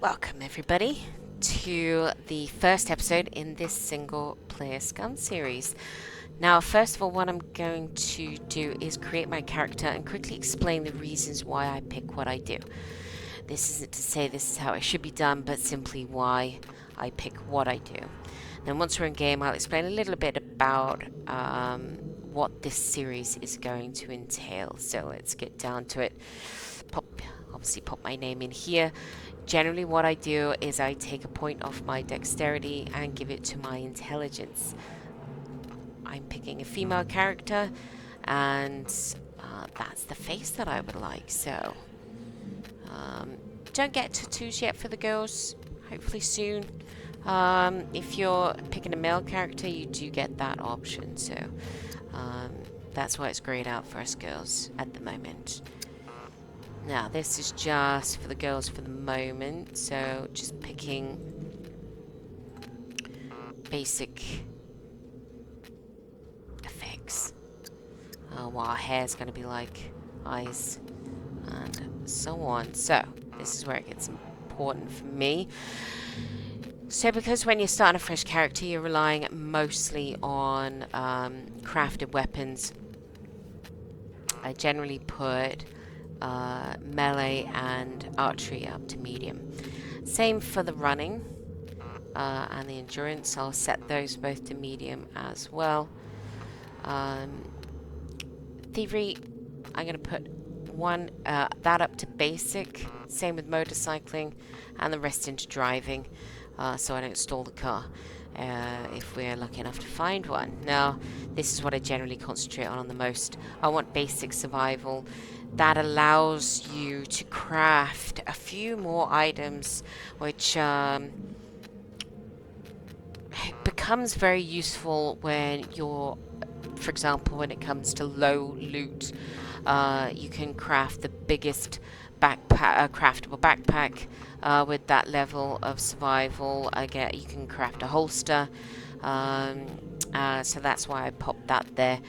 Welcome everybody to the first episode in this single player Scum series. Now first of all, what I'm going to do is create my character and quickly explain the reasons why I pick what I do. This isn't to say this is how it should be done, but simply why I pick what I do. Then once we're in game, I'll explain a little bit about what this series is going to entail. So let's get down to it. Obviously pop my name in here. Generally what I do is I take a point off my dexterity and give it to my intelligence. I'm picking a female character and that's the face that I would like. So don't get tattoos yet for the girls, hopefully soon. If you're picking a male character, you do get that option, so that's why it's grayed out for us girls at the moment. Now this is just for the girls for the moment, so just picking basic effects. What our hair's going to be like, eyes, and so on. So this is where it gets important for me. So because when you're starting a fresh character, you're relying mostly on crafted weapons, I generally put melee and archery up to medium. Same for the running and the endurance. I'll set those both to medium as well. Thievery, I'm going to put that up to basic. Same with motorcycling, and the rest into driving, so I don't stall the car if we're lucky enough to find one. Now, this is what I generally concentrate on the most. I want basic survival. That allows you to craft a few more items, which becomes very useful when you're, for example, when it comes to low loot. You can craft the biggest craftable backpack with that level of survival. Again, you can craft a holster. So that's why I popped that there.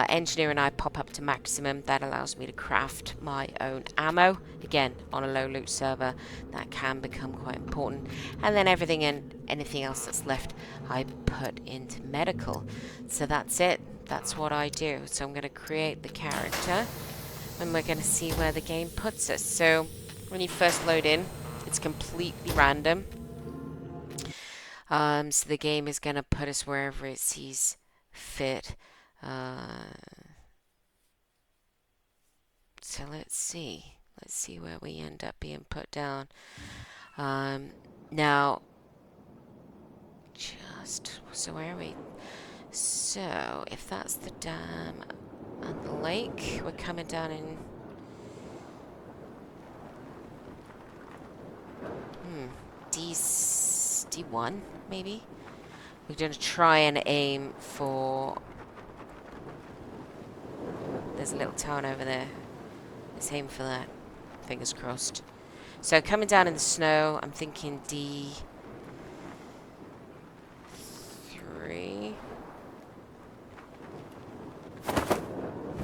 Engineer and I pop up to maximum. That allows me to craft my own ammo. Again, on a low loot server, that can become quite important. And then everything and anything else that's left, I put into medical. So that's it. That's what I do. So I'm going to create the character, and we're going to see where the game puts us. So when you first load in, it's completely random. So the game is going to put us wherever it sees fit. So let's see. Let's see where we end up being put down. Now, so where are we? So if that's the dam and the lake, we're coming down in D1 maybe. We're going to try and aim for, there's a little town over there. Let's aim for that. Fingers crossed. So coming down in the snow, I'm thinking D3.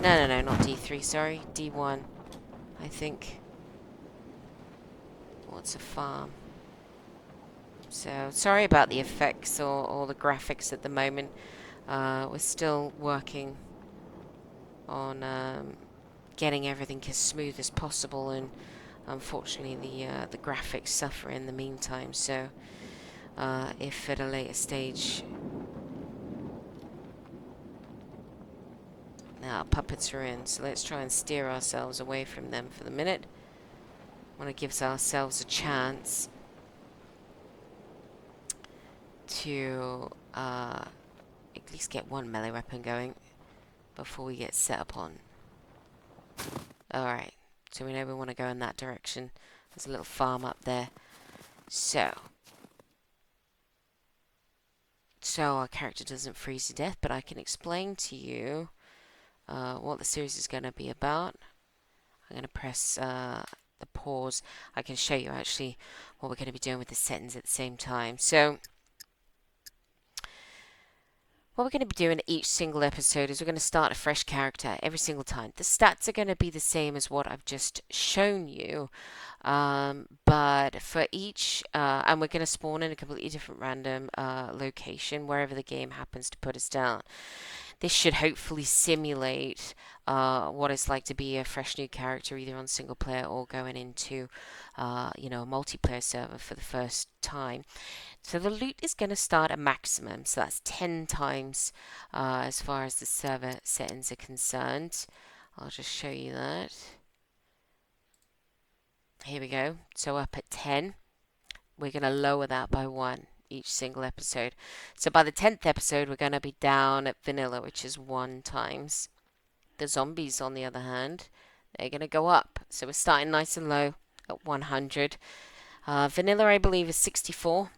No, not D3, sorry. D1, I think. What's a farm? So, sorry about the effects or the graphics at the moment. We're still working on getting everything as smooth as possible, and unfortunately the graphics suffer in the meantime. So, if at a later stage... Now, puppets are in, so let's try and steer ourselves away from them for the minute. Want to give ourselves a chance to at least get one melee weapon going before we get set upon. Alright, so we know we want to go in that direction. There's a little farm up there. So our character doesn't freeze to death, but I can explain to you what the series is going to be about. I'm going to press the pause. I can show you actually what we're going to be doing with the settings at the same time. So what we're going to be doing each single episode is we're going to start a fresh character every single time. The stats are going to be the same as what I've just shown you, but for each, and we're going to spawn in a completely different random location wherever the game happens to put us down. This should hopefully simulate what it's like to be a fresh new character, either on single player or going into, a multiplayer server for the first time. So the loot is going to start at maximum, so that's 10 times as far as the server settings are concerned. I'll just show you that. Here we go. So up at 10, we're going to lower that by 1 each single episode. So by the 10th episode, we're going to be down at vanilla, which is 1 times. The zombies, on the other hand, they're going to go up. So we're starting nice and low at 100. Vanilla, I believe, is 64.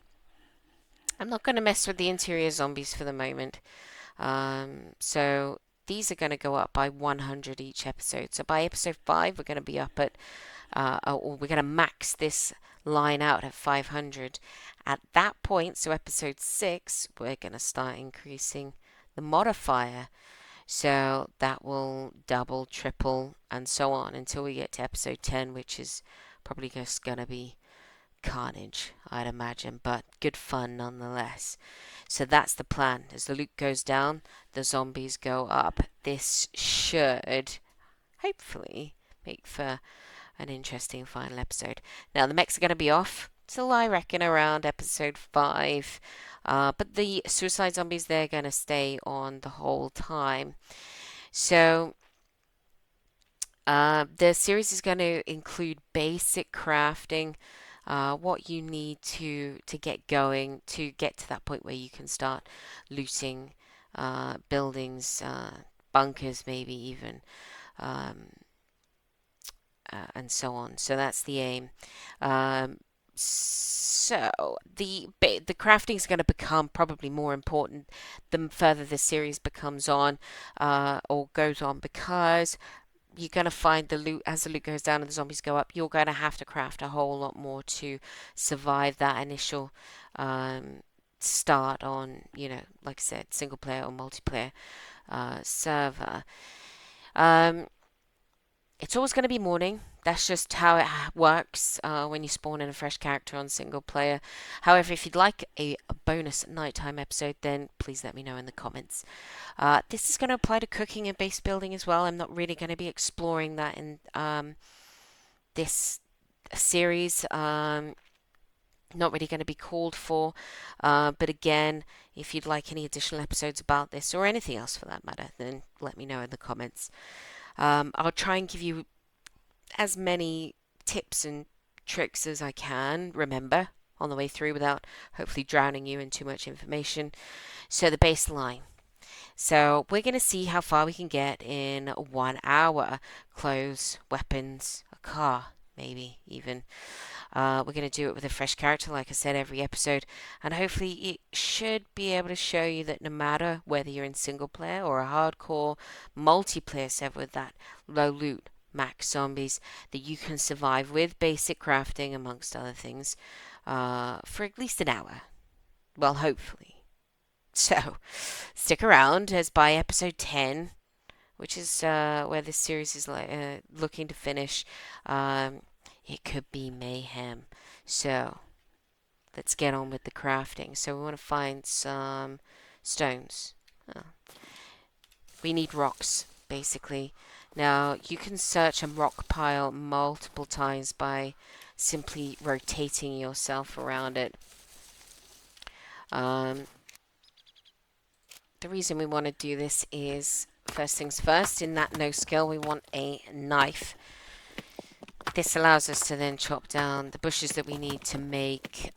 I'm not going to mess with the interior zombies for the moment. So these are going to go up by 100 each episode. So by episode 5, we're going to be up at, or we're going to max this line out at 500. At that point, so episode 6, we're going to start increasing the modifier. So that will double, triple, and so on until we get to episode 10, which is probably just going to be carnage, I'd imagine, but good fun nonetheless. So that's the plan. As the loot goes down, the zombies go up. This should hopefully make for an interesting final episode. Now the mechs are going to be off till I reckon around episode 5, but the suicide zombies, they're going to stay on the whole time. So the series is going to include basic crafting, what you need to get going to get to that point where you can start looting buildings, bunkers, maybe even, and so on. So that's the aim. So the crafting is going to become probably more important the further the series becomes on, or goes on, because you're going to find the loot, as the loot goes down and the zombies go up, you're going to have to craft a whole lot more to survive that initial start on, like I said, single player or multiplayer server. It's always going to be morning. That's just how it works when you spawn in a fresh character on single player. However, if you'd like a bonus nighttime episode, then please let me know in the comments. This is going to apply to cooking and base building as well. I'm not really going to be exploring that in this series. Not really going to be called for. But again, if you'd like any additional episodes about this or anything else for that matter, then let me know in the comments. I'll try and give you as many tips and tricks as I can remember on the way through without hopefully drowning you in too much information. So the baseline. So we're going to see how far we can get in 1 hour. Clothes, weapons, a car, maybe even. We're going to do it with a fresh character, like I said, every episode. And hopefully it should be able to show you that no matter whether you're in single player or a hardcore multiplayer server with that low loot, max zombies, that you can survive with basic crafting, amongst other things, for at least an hour. Well, hopefully. So, stick around, as by episode 10, which is where this series is looking to finish, it could be mayhem. So, let's get on with the crafting. So, we want to find some stones. Oh. We need rocks, basically. Now, you can search a rock pile multiple times by simply rotating yourself around it. The reason we want to do this is, first things first, in that no skill, we want a knife. This allows us to then chop down the bushes that we need to make,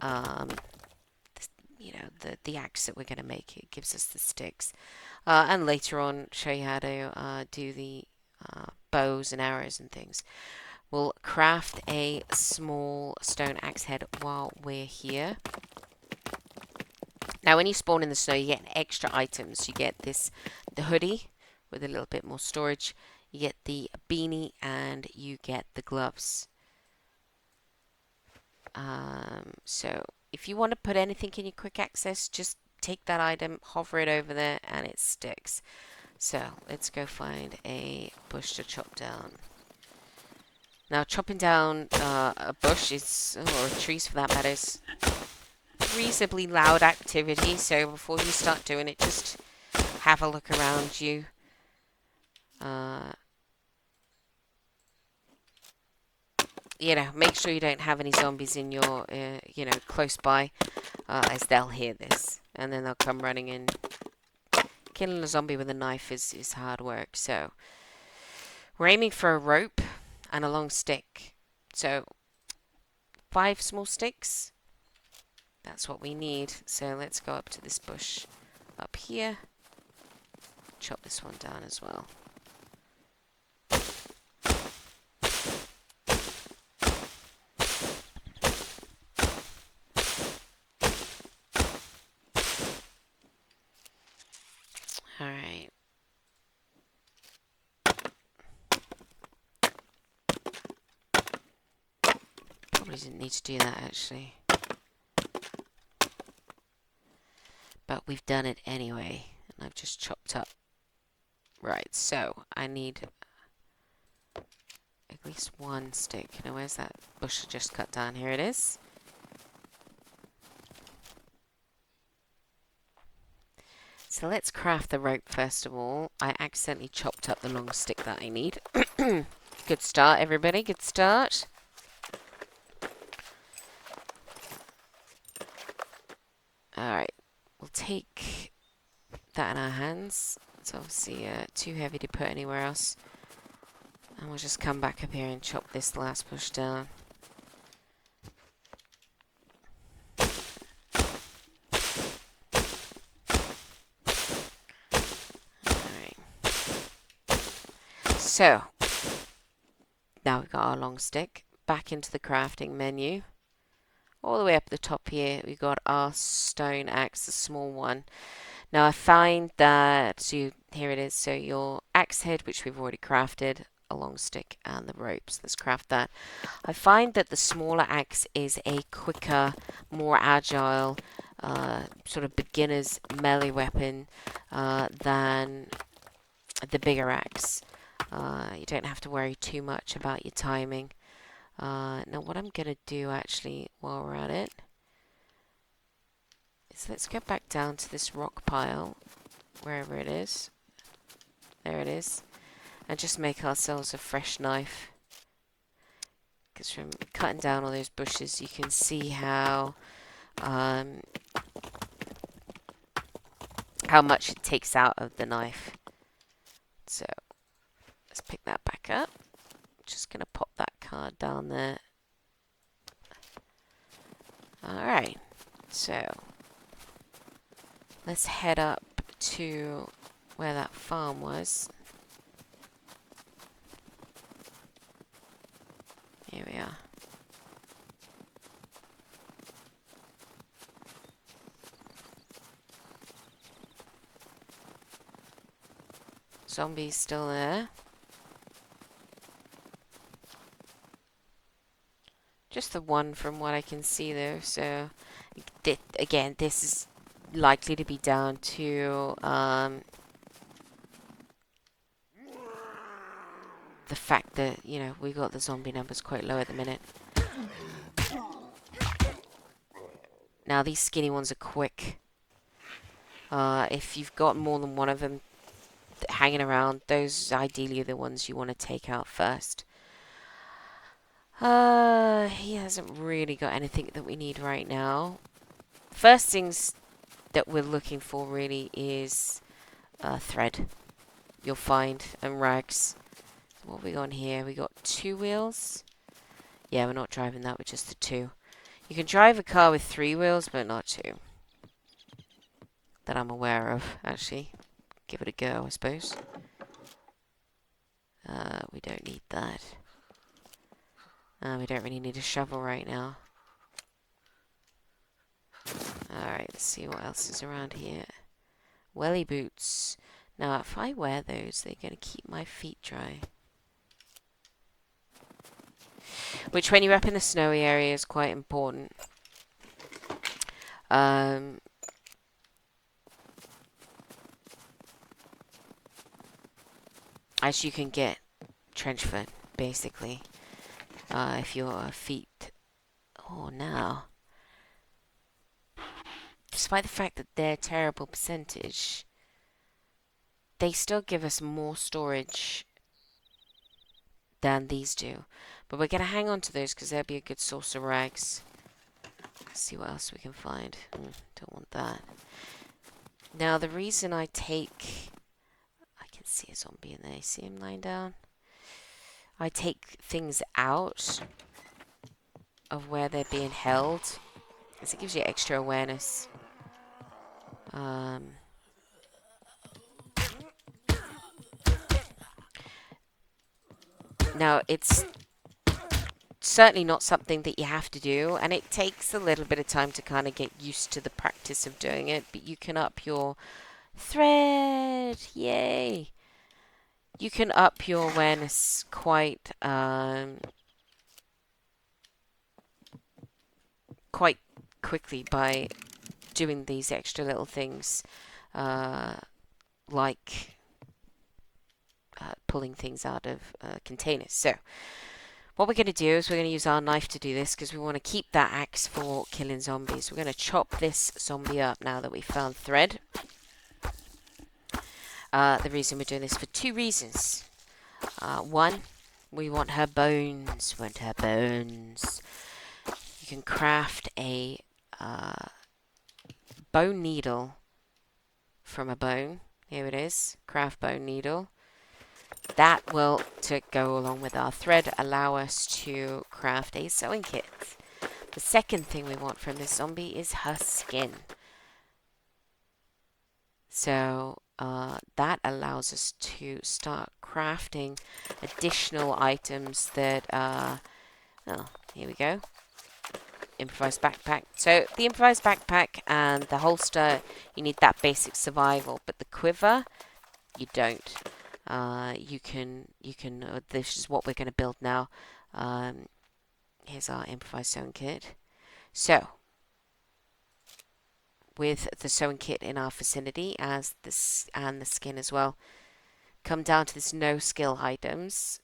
the axe that we're going to make. It gives us the sticks. And later on, show you how to do the bows and arrows and things. We'll craft a small stone axe head while we're here. Now, when you spawn in the snow, you get extra items. You get the hoodie with a little bit more storage. You get the beanie and you get the gloves. So if you want to put anything in your quick access, just take that item, hover it over there, and it sticks. So let's go find a bush to chop down. Now, chopping down a bush is, or trees for that matter, is reasonably loud activity. So before you start doing it, just have a look around you. You know, make sure you don't have any zombies in your, you know, close by, as they'll hear this, and then they'll come running in. Killing a zombie with a knife is hard work. So we're aiming for a rope and a long stick. So 5 small sticks. That's what we need. So let's go up to this bush up here. Chop this one down as well. Alright. Probably didn't need to do that actually. But we've done it anyway. And I've just chopped up. Right, so I need at least 1 stick. Now where's that bush I just cut down? Here it is. So let's craft the rope first of all. I accidentally chopped up the long stick that I need. Good start, everybody. Good start. Alright. We'll take that in our hands. It's obviously too heavy to put anywhere else. And we'll just come back up here and chop this last bush down. So, now we've got our long stick. Back into the crafting menu. All the way up the top here, we've got our stone axe, the small one. Now I find that, so here it is, so your axe head, which we've already crafted, a long stick, and the ropes. Let's craft that. I find that the smaller axe is a quicker, more agile, sort of beginner's melee weapon than the bigger axe. You don't have to worry too much about your timing. Now what I'm going to do actually while we're at it is let's get back down to this rock pile, wherever it is. There it is. And just make ourselves a fresh knife. Because from cutting down all those bushes you can see how much it takes out of the knife. So let's pick that back up. Just gonna pop that card down there. Alright, so let's head up to where that farm was. Here we are. Zombies still there. Just the one from what I can see though, so again, this is likely to be down to the fact that, you know, we got the zombie numbers quite low at the minute. Now these skinny ones are quick. If you've got more than one of them hanging around, those ideally are the ones you want to take out first. He hasn't really got anything that we need right now. First things that we're looking for really is thread. You'll find, and rags. What have we got here? We got 2 wheels. Yeah, we're not driving that with just the 2. You can drive a car with 3 wheels, but not 2. That I'm aware of, actually. Give it a go, I suppose. We don't need that. We don't really need a shovel right now. Alright, let's see what else is around here. Welly boots. Now, if I wear those, they're going to keep my feet dry. Which, when you're up in the snowy area, is quite important. as you can get trench foot, basically. If your feet... Oh, now. Despite the fact that they're terrible percentage, they still give us more storage than these do. But we're going to hang on to those because they'll be a good source of rags. Let's see what else we can find. Don't want that. Now, the reason I take... I can see a zombie in there. See him lying down? I take things out of where they're being held, because it gives you extra awareness. Now, it's certainly not something that you have to do, and it takes a little bit of time to kind of get used to the practice of doing it, but you can up your thread. Yay! You can up your awareness quite quite quickly by doing these extra little things, like pulling things out of containers. So what we're going to do is we're going to use our knife to do this because we want to keep that axe for killing zombies. We're going to chop this zombie up now that we've found thread. The reason we're doing this for 2 reasons. One, we want her bones. Want her bones. You can craft a bone needle from a bone. Here it is. Craft bone needle. That will, to go along with our thread, allow us to craft a sewing kit. The second thing we want from this zombie is her skin. So that allows us to start crafting additional items that oh, here we go. Improvised backpack. So the improvised backpack and the holster, you need that basic survival, but the quiver, you don't. You can, this is what we're going to build now. Here's our improvised sewing kit. So, with the sewing kit in our vicinity, as this and the skin as well, come down to this no skill items.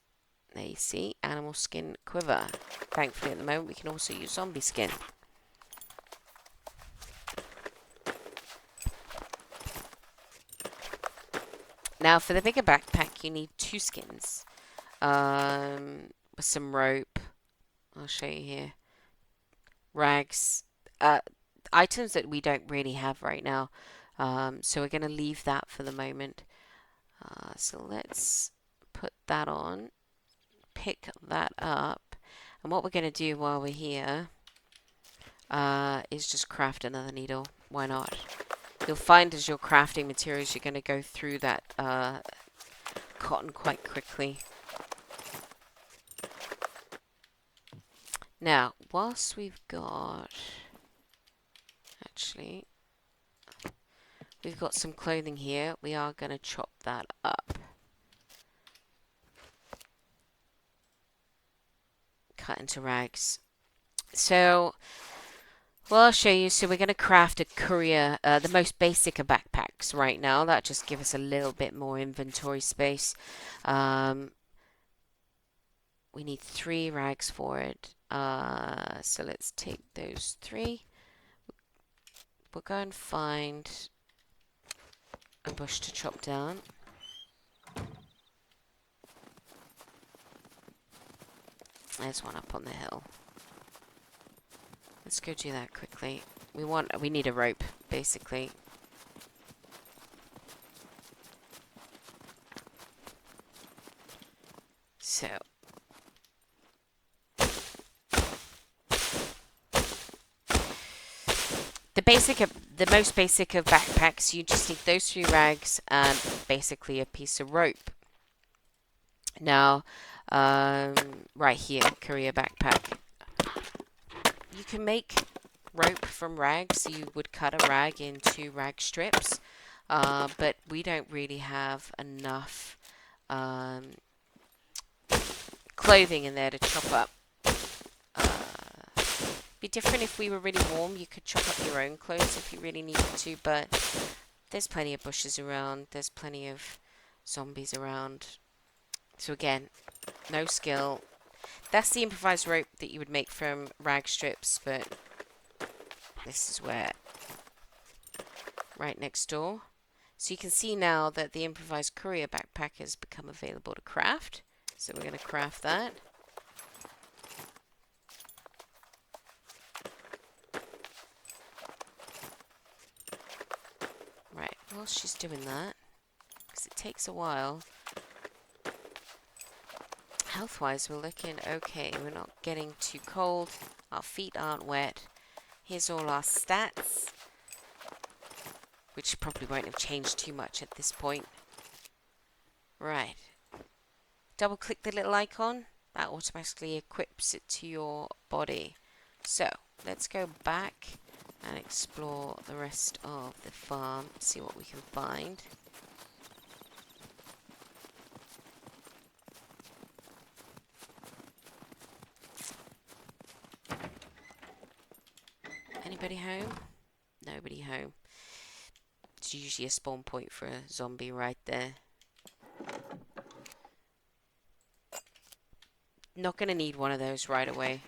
There you see, animal skin quiver. Thankfully at the moment we can also use zombie skin. Now for the bigger backpack you need 2 skins. With some rope. I'll show you here. Rags. Items that we don't really have right now. So we're going to leave that for the moment. So let's put that on. Pick that up. And what we're going to do while we're here is just craft another needle. Why not? You'll find as you're crafting materials you're going to go through that cotton quite quickly. Now, whilst we've got... Actually, we've got some clothing here. We are going to chop that up. Cut into rags. So, well, I'll show you. So we're going to craft a courier, the most basic of backpacks right now. That just gives us a little bit more inventory space. We need 3 rags for it. So let's take those 3. We'll go and find a bush to chop down. There's one up on the hill. Let's go do that quickly. We need a rope, basically. So the most basic of backpacks, you just need those 3 rags and basically a piece of rope. Now, right here, courier backpack. You can make rope from rags. You would cut a rag into rag strips, but we don't really have enough clothing in there to chop up. Be different if we were really warm. You could chop up your own clothes if you really needed to, but there's plenty of bushes around. There's plenty of zombies around. So again, no skill. That's the improvised rope that you would make from rag strips, but this is where, right next door. So you can see now that the improvised courier backpack has become available to craft. So we're going to craft that. Right, while she's doing that, because it takes a while. Health-wise, we're looking okay. We're not getting too cold. Our feet aren't wet. Here's all our stats, which probably won't have changed too much at this point. Right. Double-click the little icon. That automatically equips it to your body. So, let's go back and explore the rest of the farm, see what we can find. Anybody home? Nobody home. It's usually a spawn point for a zombie right there. Not going to need one of those right away.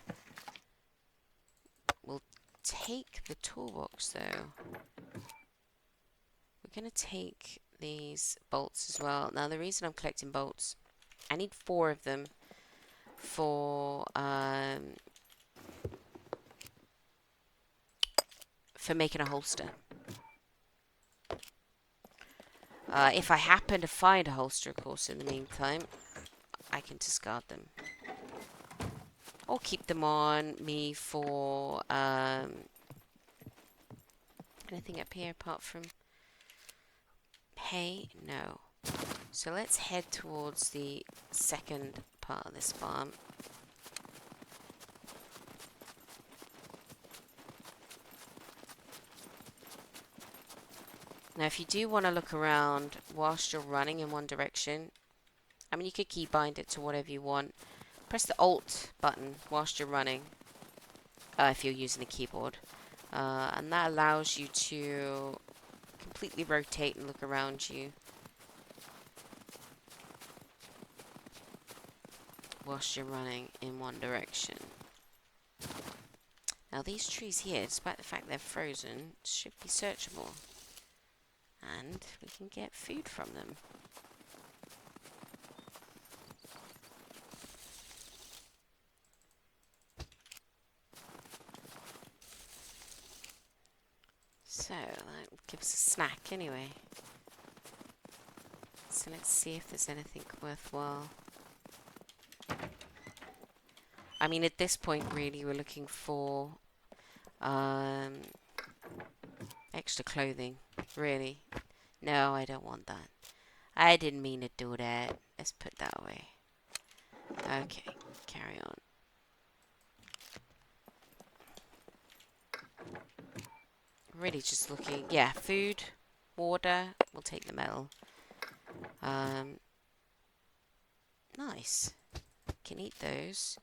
We'll take the toolbox though. We're going to take these bolts as well. Now the reason I'm collecting bolts, I need 4 of them for making a holster. If I happen to find a holster, of course, in the meantime, I can discard them. Or keep them on me for anything up here apart from hay? No. So let's head towards the second part of this farm. Now if you do want to look around whilst you're running in one direction, I mean you could keybind it to whatever you want. Press the Alt button whilst you're running, if you're using a keyboard. And that allows you to completely rotate and look around you whilst you're running in one direction. Now these trees here, despite the fact they're frozen, should be searchable. And we can get food from them. So, that would give us a snack anyway. So let's see if there's anything worthwhile. I mean, at this point, really, we're looking for extra clothing, really. No, I don't want that. I didn't mean to do that. Let's put that away. Okay, carry on. Really just looking, yeah, food, water, we'll take the metal. Nice. Can eat those.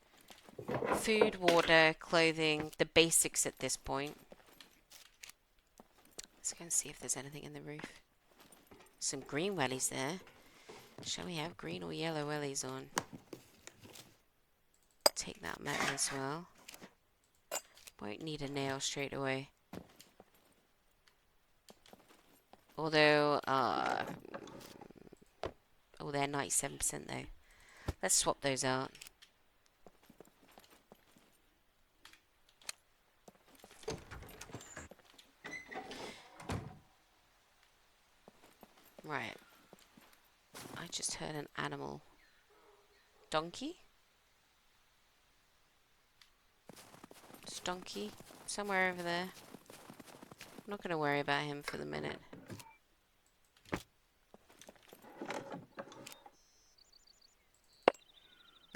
Food, water, clothing, the basics at this point. Let's go and see if there's anything in the roof. Some green wellies there. Shall we have green or yellow wellies on? Take that metal as well. Won't need a nail straight away. Although, oh, they're 97% though. Let's swap those out. Right. I just heard an animal. Donkey? It's donkey. Somewhere over there. I'm not going to worry about him for the minute.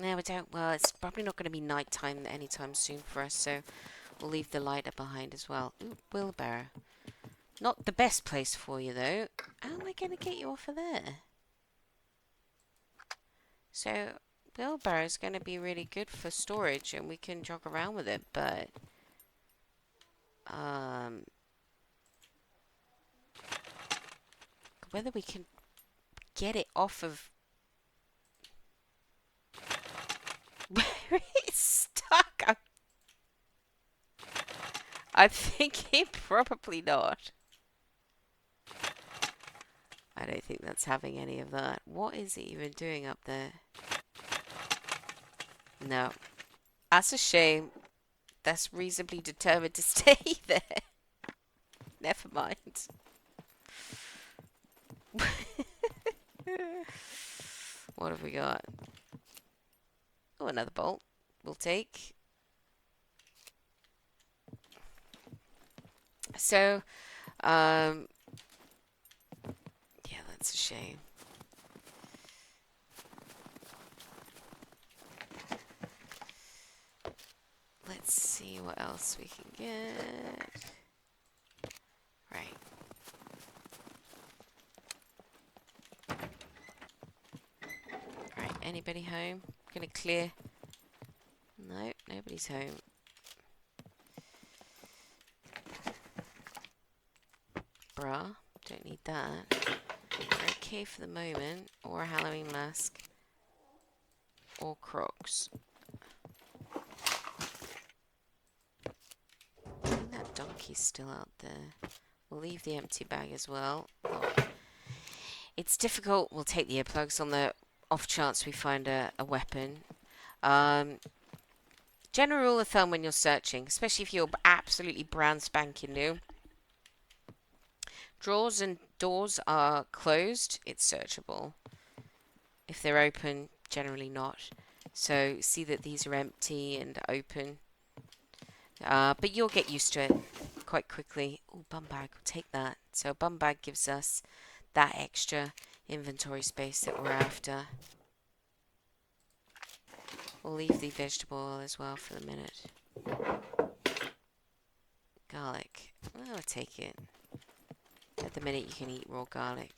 No, we don't. Well, it's probably not going to be nighttime anytime soon for us, so we'll leave the lighter behind as well. Ooh, wheelbarrow. Not the best place for you, though. How am I going to get you off of there? So, wheelbarrow is going to be really good for storage, and we can jog around with it, but whether we can get it off of It's stuck. I'm thinking probably not. I don't think that's having any of that. What is it even doing up there? No. That's a shame. That's reasonably determined to stay there. Never mind. What have we got? Oh, another bolt. We'll take. So, yeah, that's a shame. Let's see what else we can get. Right. Right, anybody home? Gonna clear. No, nobody's home. Bra, don't need that. We're okay for the moment. Or a Halloween mask. Or Crocs. I think that donkey's still out there. We'll leave the empty bag as well. Oh, it's difficult. We'll take the earplugs on the off chance we find a weapon. General rule of thumb when you're searching, especially if you're absolutely brand spanking new. Drawers and doors are closed, it's searchable. If they're open, generally not. So see that these are empty and open. But you'll get used to it quite quickly. Oh, bum bag, we'll take that. So a bum bag gives us that extra inventory space that we're after. We'll leave the vegetable oil as well for the minute. Garlic. I'll take it. At the minute you can eat raw garlic.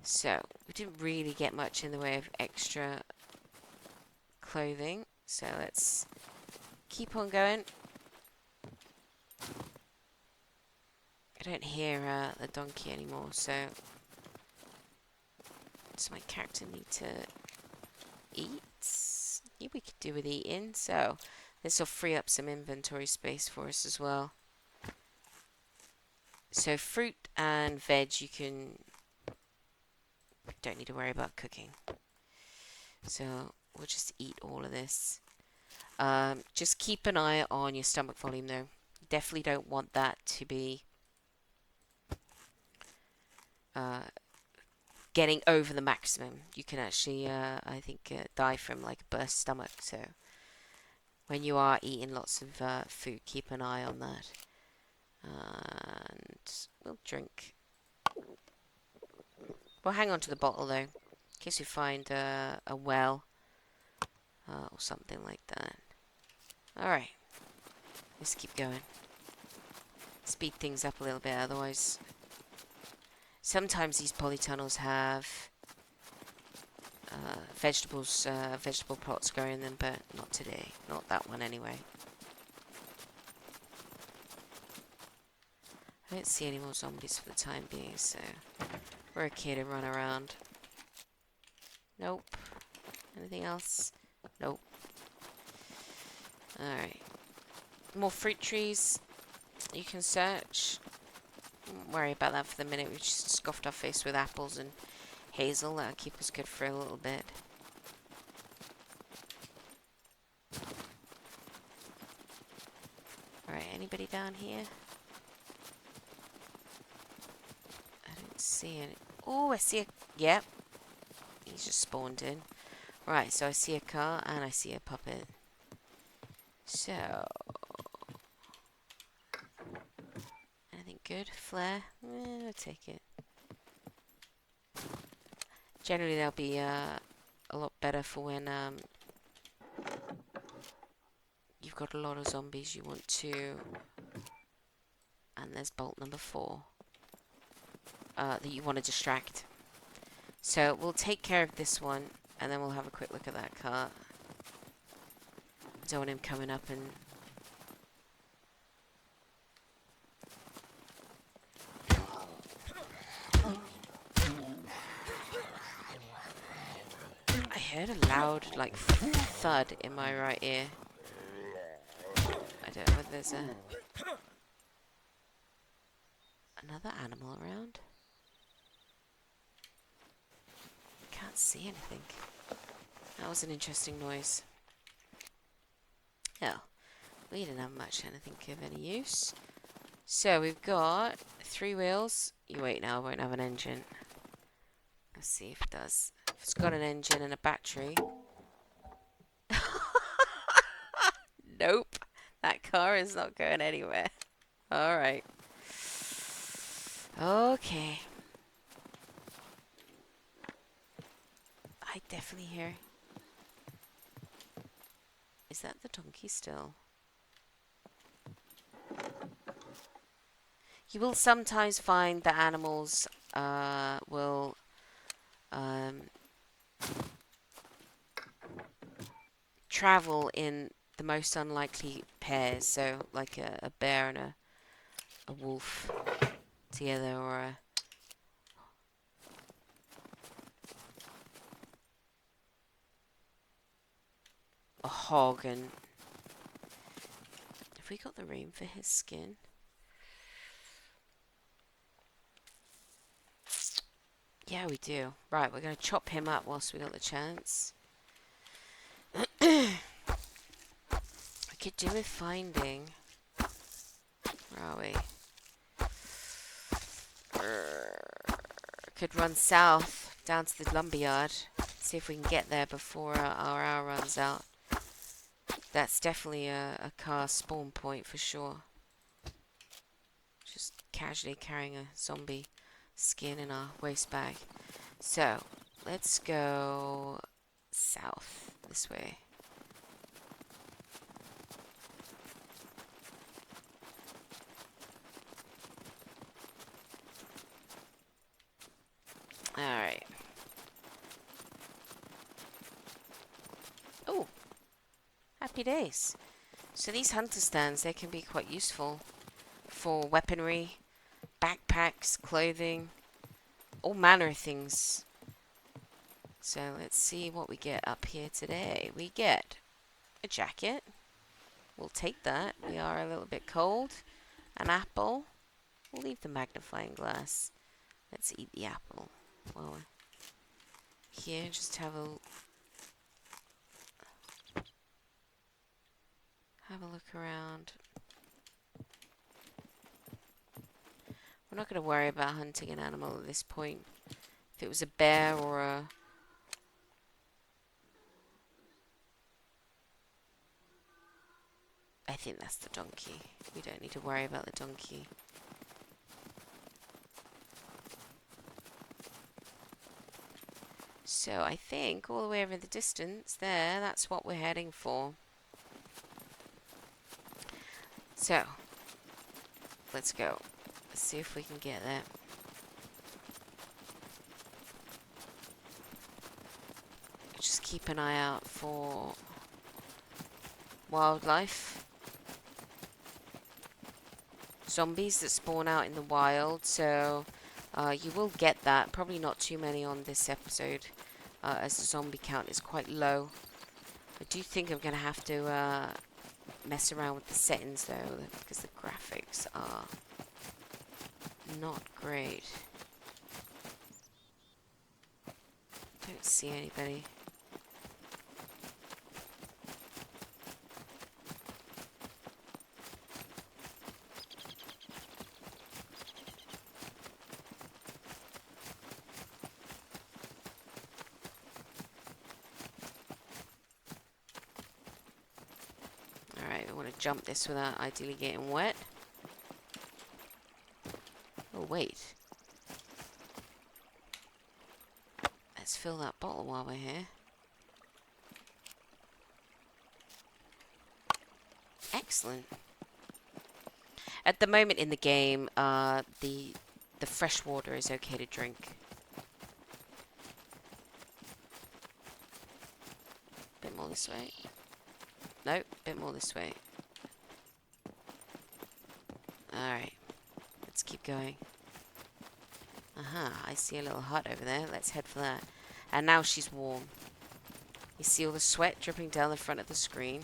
So, we didn't really get much in the way of extra clothing. So let's keep on going. I don't hear the donkey anymore, so does my character need to eat? Yeah, we could do with eating. So this will free up some inventory space for us as well. So fruit and veg you don't need to worry about cooking. So we'll just eat all of this. Just keep an eye on your stomach volume though. Definitely don't want that to be getting over the maximum. You can actually, I think, die from like a burst stomach. So when you are eating lots of food, keep an eye on that. And we'll drink. We'll hang on to the bottle though, in case we find a well or something like that. Alright, let's keep going. Speed things up a little bit, otherwise sometimes these polytunnels have vegetable plots growing in them, but not today. Not that one anyway. I don't see any more zombies for the time being, so we're okay to run around. Nope. Anything else? Nope. Alright. More fruit trees. You can search. Don't worry about that for the minute. We just scoffed our face with apples and hazel. That'll keep us good for a little bit. Alright, anybody down here? I don't see any. Oh, I see a... Yep. He's just spawned in. Right, so I see a car and I see a puppet. So... anything good? Flare? I'll take it. Generally they'll be a lot better for when you've got a lot of zombies you want to... And there's bolt number 4. That you want to distract. So we'll take care of this one, and then we'll have a quick look at that cart. Don't want him coming up and... I heard a loud, like, thud in my right ear. I don't know whether there's another animal around. Can't see anything. That was an interesting noise. Oh, we didn't have much anything of any use. So we've got 3 wheels. You wait now, I won't have an engine. Let's see if it does. If it's got an engine and a battery. Nope. That car is not going anywhere. Alright. Okay. I definitely hear... Is that the donkey still? You will sometimes find that animals will travel in the most unlikely pairs. So, like a bear and a wolf together, or a hog. And have we got the room for his skin? Yeah, we do. Right, we're going to chop him up whilst we got the chance. I could do with finding... Where are we? Could run south down to the lumberyard. See if we can get there before our hour runs out. That's definitely a car spawn point for sure. Just casually carrying a zombie skin in our waist bag. So, let's go south this way. Alright. Oh! Happy days. So these hunter stands, they can be quite useful for weaponry, backpacks, clothing, all manner of things. So let's see what we get up here today. We get a jacket. We'll take that. We are a little bit cold. An apple. We'll leave the magnifying glass. Let's eat the apple while we're here. Just have a look around. We're not going to worry about hunting an animal at this point. If it was a bear or a... I think that's the donkey. We don't need to worry about the donkey. So I think all the way over the distance there, that's what we're heading for. So, let's go. Let's see if we can get there. Just keep an eye out for wildlife. Zombies that spawn out in the wild, so you will get that. Probably not too many on this episode, as the zombie count is quite low. I do think I'm going to have to mess around with the settings though, because the graphics are not great. Don't see anybody. Jump this without ideally getting wet. Oh wait, let's fill that bottle while we're here. Excellent. At the moment in the game, the fresh water is okay to drink. Bit more this way. Nope, bit more this way. Alright, let's keep going. Aha, I see a little hut over there. Let's head for that. And now she's warm. You see all the sweat dripping down the front of the screen.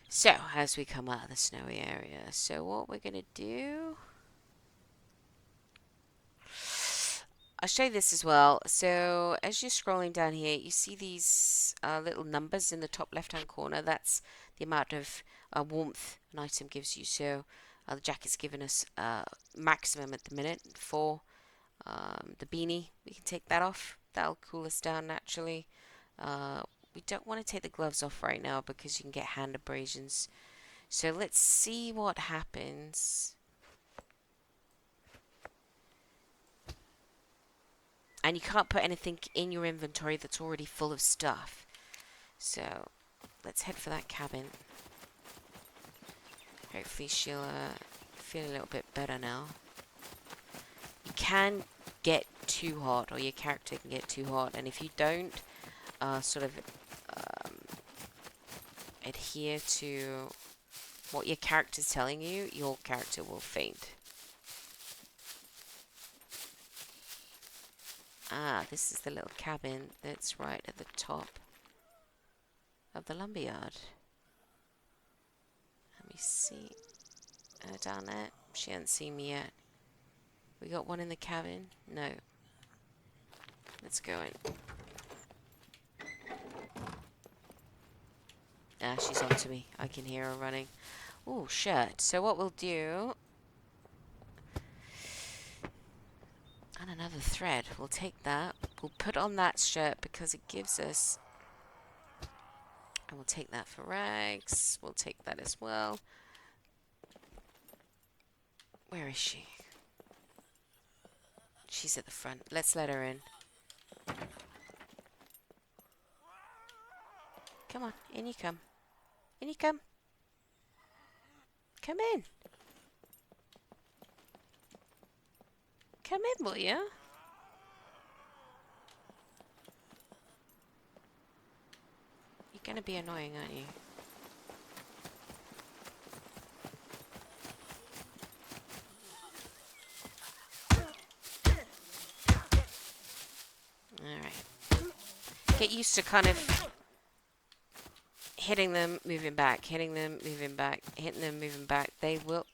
So, as we come out of the snowy area, so what we're going to do... I'll show you this as well. So, as you're scrolling down here, you see these little numbers in the top left-hand corner. That's the amount of warmth an item gives you. So, the jacket's given us maximum at the minute. For the beanie, we can take that off. That'll cool us down naturally. We don't want to take the gloves off right now because you can get hand abrasions. So let's see what happens. And you can't put anything in your inventory that's already full of stuff. So let's head for that cabin. Hopefully she'll feel a little bit better now. You can get too hot, or your character can get too hot, and if you don't sort of adhere to what your character's telling you, your character will faint. Ah, this is the little cabin that's right at the top of the lumberyard. Let me see. Down there. She hasn't seen me yet. We got one in the cabin? No. Let's go in. Ah, she's onto me. I can hear her running. Ooh, shirt. So what we'll do... And another thread. We'll take that. We'll put on that shirt because it gives us... And we'll take that for rags. We'll take that as well. Where is she? She's at the front. Let's let her in. Come on. In you come. In you come. Come in. Come in, will you? You're gonna be annoying, aren't you? Alright. Get used to kind of hitting them, moving back, hitting them, moving back, hitting them, moving back. They will...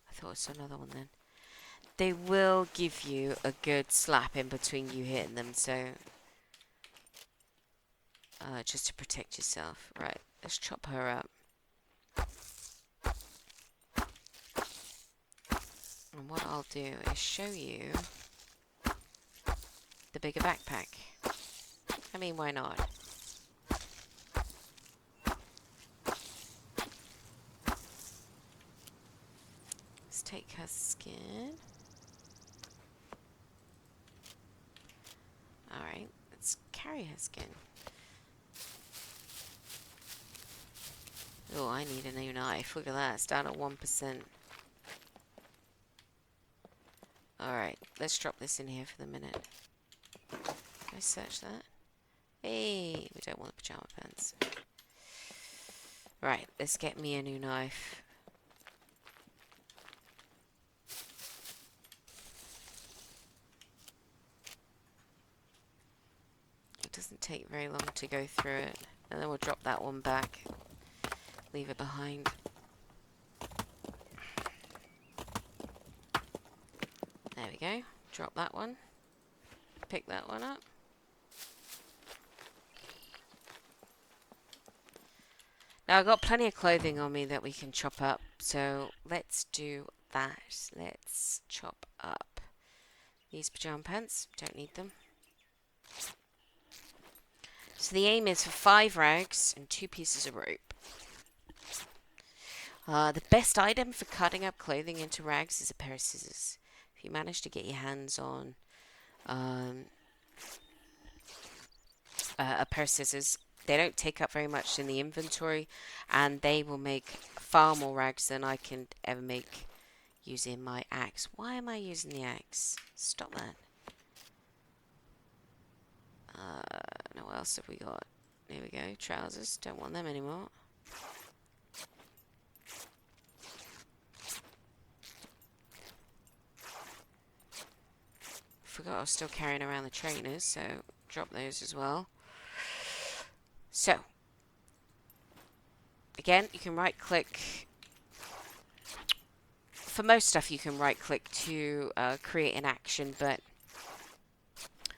I thought it was another one then. They will give you a good slap in between you hitting them, so... just to protect yourself. Right, let's chop her up. And what I'll do is show you the bigger backpack. I mean, why not? Let's take her skin. Alright, let's carry her skin. Oh, I need a new knife. Look at that, it's down at 1%. Alright, let's drop this in here for the minute. Can I search that? Hey, we don't want the pajama pants. Right, let's get me a new knife. It doesn't take very long to go through it. And then we'll drop that one back. Leave it behind. There we go. Drop that one. Pick that one up. Now I've got plenty of clothing on me that we can chop up. So let's do that. Let's chop up these pajama pants. Don't need them. So the aim is for 5 rags and 2 pieces of rope. The best item for cutting up clothing into rags is a pair of scissors. If you manage to get your hands on a pair of scissors, they don't take up very much in the inventory, and they will make far more rags than I can ever make using my axe. Why am I using the axe? Stop that. Now what else have we got? Here we go, trousers. Don't want them anymore. forgot I was still carrying around the trainers, so drop those as well. So, again, you can right click. For most stuff, you can right click to create an action, but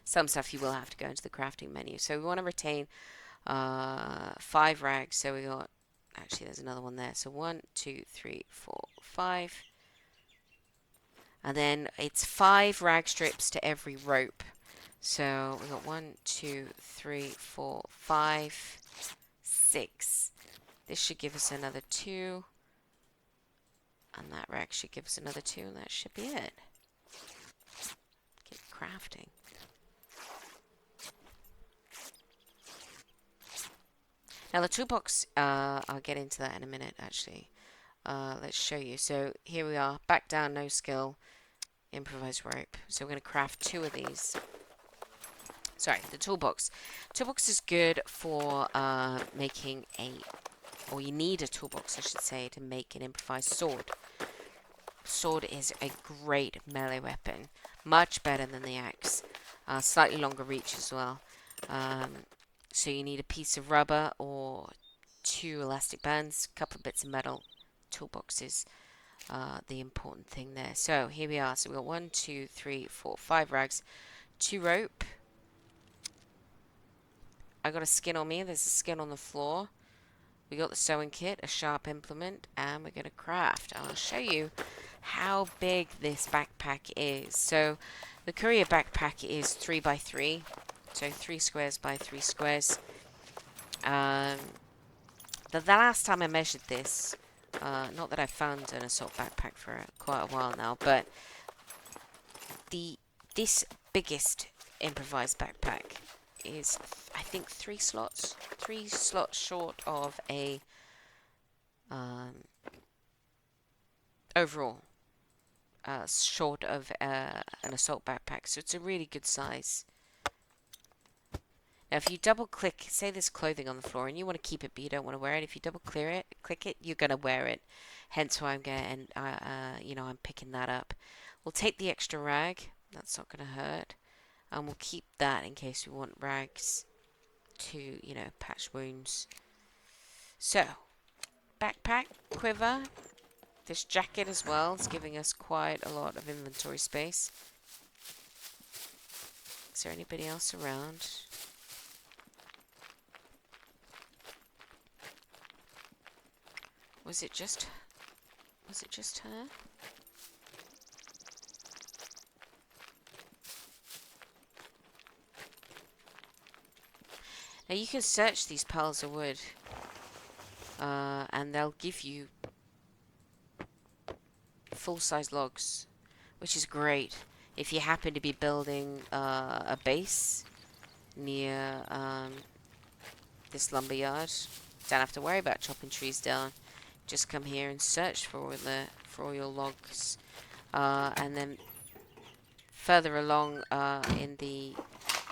some stuff you will have to go into the crafting menu. So we want to retain 5 rags. So we got, actually there's another one there. So 1, 2, 3, 4, 5. And then it's 5 rag strips to every rope. So we got 1, 2, 3, 4, 5, 6. This should give us another 2. And that rag should give us another 2. And that should be it. Get crafting. Now the toolbox, I'll get into that in a minute actually. Let's show you. So here we are, back down, no skill, improvised rope. So we're going to craft 2 of these. Sorry, the toolbox. Toolbox is good for making or you need a toolbox I should say, to make an improvised sword. Sword is a great melee weapon, much better than the axe. Slightly longer reach as well. So you need a piece of rubber or 2 elastic bands, a couple of bits of metal. Toolbox is the important thing there. So here we are. So we've got 1, 2, 3, 4, 5 rags, 2 rope. I got a skin on me. There's a skin on the floor. We got the sewing kit, a sharp implement, and we're going to craft. I'll show you how big this backpack is. So the courier backpack is 3 by 3. So 3 squares by 3 squares. The last time I measured this, not that I've found an assault backpack for quite a while now, but this biggest improvised backpack is, I think, 3 slots. 3 slots short of a overall. Short of an assault backpack. So it's a really good size. Now, if you double click, say there's clothing on the floor and you want to keep it but you don't want to wear it, if you double click it, you're going to wear it. Hence why I'm going, and I'm picking that up. We'll take the extra rag. That's not going to hurt. And we'll keep that in case we want rags to, patch wounds. So, backpack, quiver. This jacket as well is giving us quite a lot of inventory space. Is there anybody else around? Was it just her? Now you can search these piles of wood, and they'll give you full-size logs, which is great if you happen to be building a base near this lumberyard. Don't have to worry about chopping trees down. Just come here and search for all your logs, and then further along in the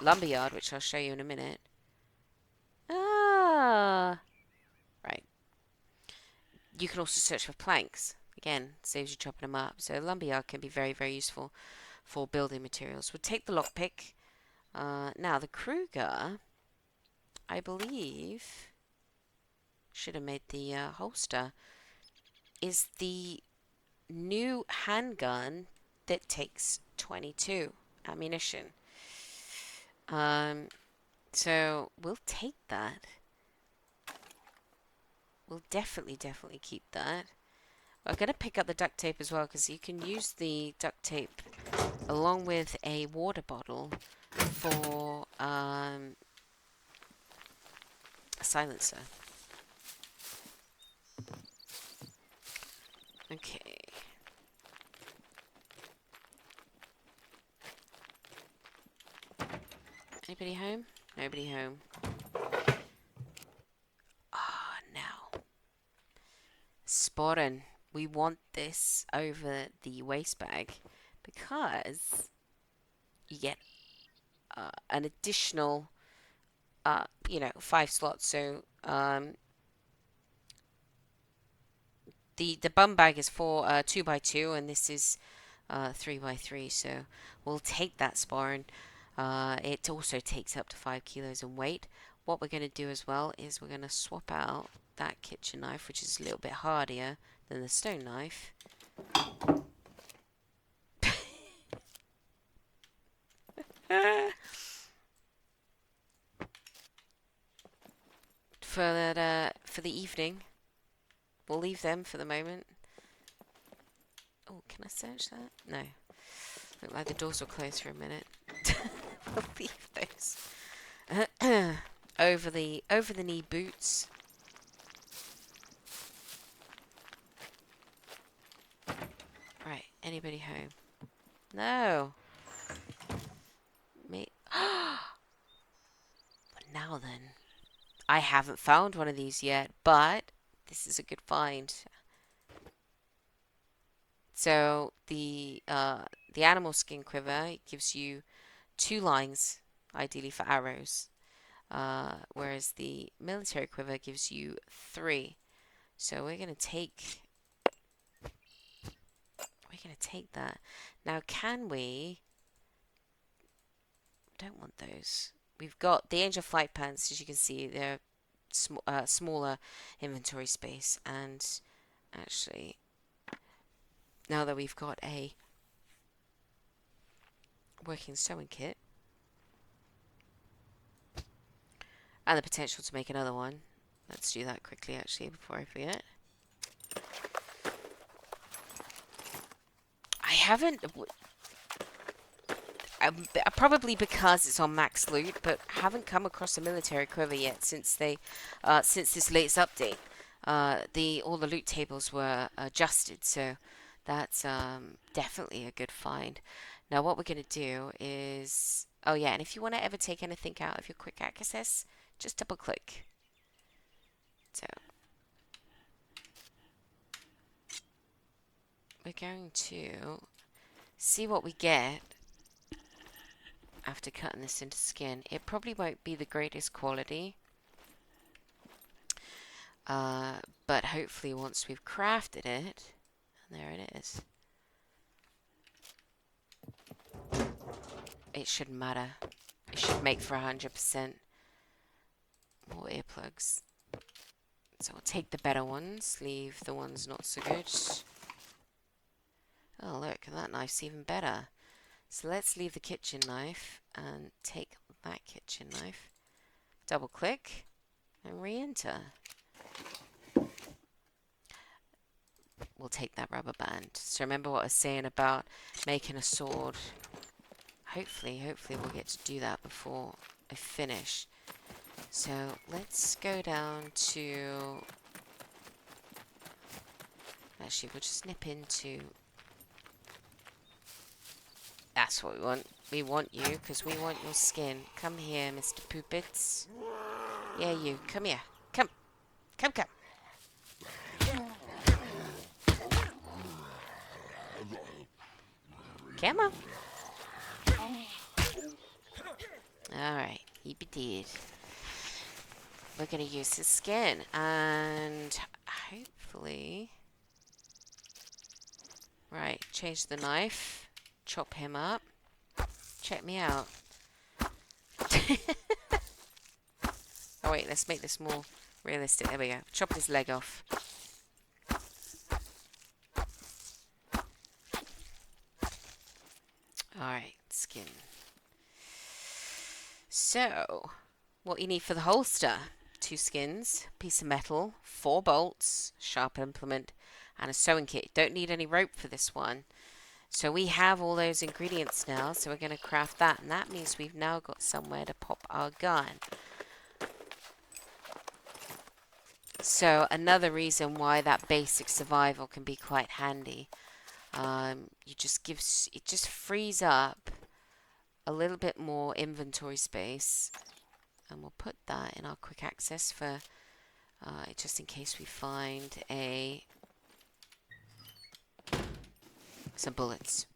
lumberyard, which I'll show you in a minute. Right. You can also search for planks. Again, saves you chopping them up. So lumberyard can be very, very useful for building materials. We'll take the lockpick. Now the Kruger, I believe, should have made the holster, is the new handgun that takes 22 ammunition. So we'll take that. We'll definitely keep that. I'm going to pick up the duct tape as well, because you can use the duct tape along with a water bottle for a silencer. Okay. Anybody home? Nobody home. Now. Spotting. We want this over the waste bag because you get an additional, 5 slots. So the bum bag is for 2 by 2, and this is 3x3, so we'll take that sporran. It also takes up to 5 kilos in weight. What we're going to do as well is we're going to swap out that kitchen knife, which is a little bit hardier than the stone knife. For the evening. We'll leave them for the moment. Oh, can I search that? No. Looked like the doors were closed for a minute. We'll leave those. over the knee boots. Right, anybody home? No. Me. But now then. I haven't found one of these yet, but this is a good find. So the animal skin quiver gives you 2 lines, ideally for arrows, whereas the military quiver gives you 3. So we're gonna take that. Now, can we? Don't want those. We've got the Angel Flight Pants, as you can see, they're smaller inventory space, and actually, now that we've got a working sewing kit and the potential to make another one, let's do that quickly actually before I forget. I haven't, probably because it's on max loot, but haven't come across a military quiver yet since this latest update. All the loot tables were adjusted, so that's definitely a good find. Now what we're gonna do is, oh yeah, and if you want to ever take anything out of your quick access, just double click. So we're going to see what we get after cutting this into skin. It probably won't be the greatest quality, but hopefully once we've crafted it, and there it is, it shouldn't matter. It should make for 100% more earplugs. So we'll take the better ones, leave the ones not so good. Oh look, that knife's even better. So let's leave the kitchen knife and take that kitchen knife. Double click and re-enter. We'll take that rubber band. So remember what I was saying about making a sword. Hopefully we'll get to do that before I finish. So let's go down to... Actually, we'll just nip into... That's what we want. We want you, because we want your skin. Come here, Mr. Poopits. Yeah, you. Come here. Come. Come. Come on. Alright, he did. We're going to use his skin, and hopefully... Right, change the knife. Chop him up. Check me out. Oh wait, let's make this more realistic. There we go. Chop his leg off. Alright, skin. So, what you need for the holster: 2 skins, piece of metal, 4 bolts, sharp implement, and a sewing kit. Don't need any rope for this one. So we have all those ingredients now, so we're going to craft that, and that means we've now got somewhere to pop our gun. So another reason why that basic survival can be quite handy. It just frees up a little bit more inventory space, and we'll put that in our quick access for just in case we find some bullets.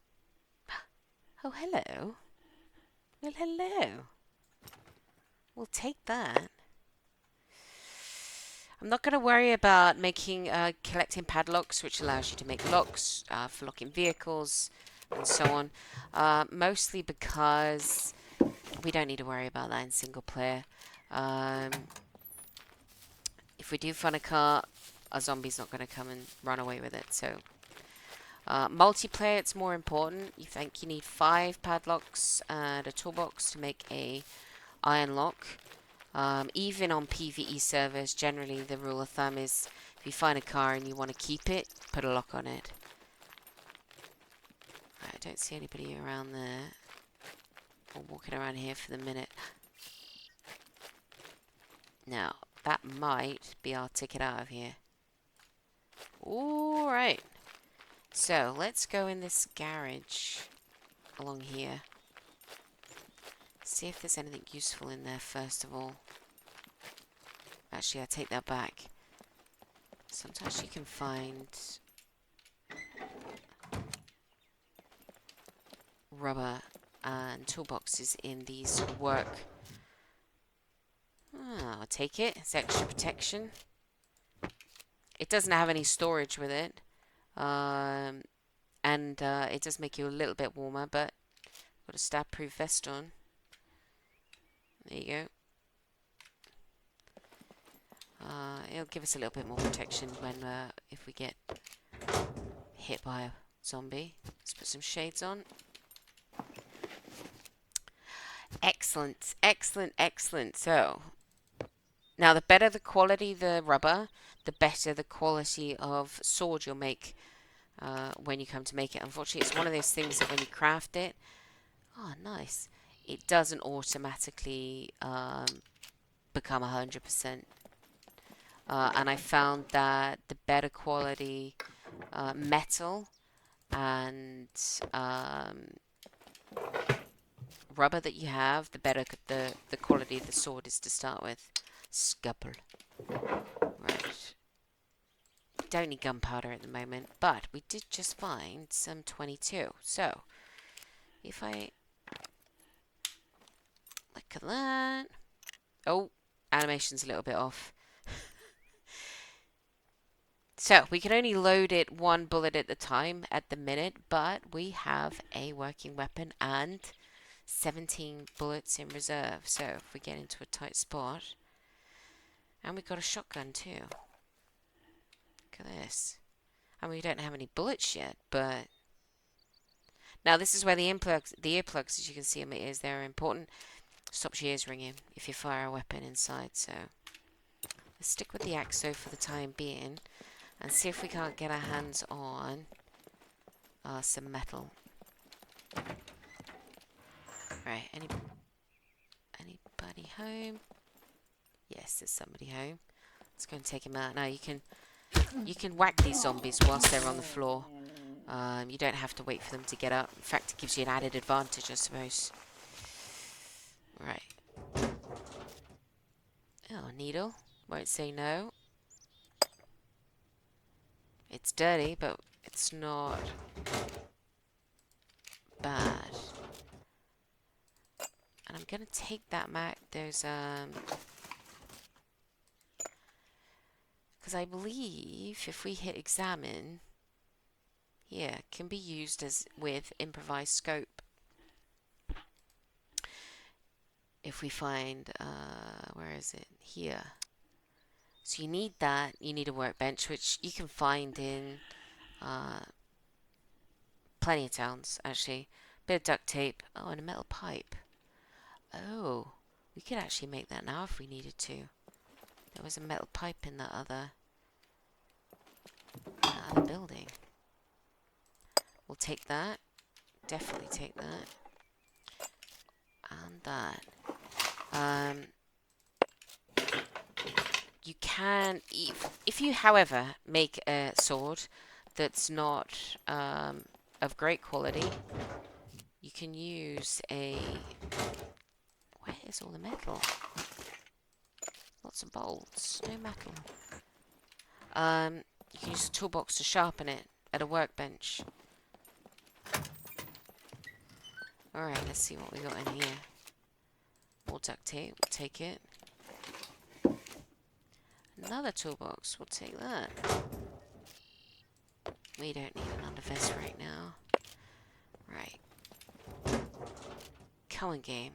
Oh, hello. Well, hello. We'll take that. I'm not going to worry about collecting padlocks, which allows you to make locks for locking vehicles. and so on. Mostly because we don't need to worry about that in single player. If we do find a car, a zombie's not going to come and run away with it. So multiplayer, it's more important. You think you need 5 padlocks and a toolbox to make a iron lock. Even on PvE servers, generally the rule of thumb is if you find a car and you want to keep it, put a lock on it. I don't see anybody around there or walking around here for the minute. Now, that might be our ticket out of here. Alright. So, let's go in this garage along here. See if there's anything useful in there first of all. Actually, I take that back. Sometimes you can find rubber and toolboxes in these work. I'll take it. It's extra protection. It doesn't have any storage with it. And it does make you a little bit warmer, but got a stab-proof vest on. There you go. It'll give us a little bit more protection when if we get hit by a zombie. Let's put some shades on. Excellent, excellent, excellent. So, now the better the quality the rubber, the better the quality of sword you'll make when you come to make it. Unfortunately, it's one of those things that when you craft it, oh nice, it doesn't automatically become 100%. And I found that the better quality metal and rubber that you have, the better the quality of the sword is to start with. Scupper. Right. Don't need gunpowder at the moment, but we did just find some 22. So, if I look at that. Oh, animation's a little bit off. So, we can only load it 1 bullet at a time at the minute, but we have a working weapon and 17 bullets in reserve. So, if we get into a tight spot, and we've got a shotgun too. Look at this. I mean, we don't have any bullets yet, but now this is where the earplugs, as you can see on my ears, they're important. Stops your ears ringing if you fire a weapon inside. So let's stick with the AXO for the time being and see if we can't get our hands on some metal. Right, anybody home? Yes, there's somebody home. Let's go and take him out. Now you can whack these zombies whilst they're on the floor. You don't have to wait for them to get up. In fact, it gives you an added advantage, I suppose. Right. Oh, needle. Won't say no. It's dirty, but it's not bad. And I'm gonna take that those because I believe if we hit examine here, can be used as with improvised scope. If we find where is it? Here. So you need that. You need a workbench, which you can find in plenty of towns, actually. Bit of duct tape. Oh, and a metal pipe. Oh, we could actually make that now if we needed to. There was a metal pipe in that other building. We'll take that. Definitely take that. And that. You can, if you, however, make a sword that's not of great quality, you can use a... Where is all the metal? Lots of bolts, no metal. You can use a toolbox to sharpen it at a workbench. Alright, let's see what we got in here. More duct tape, we'll take it. Another toolbox, we'll take that. We don't need an undervest right now. Right. Come on, game.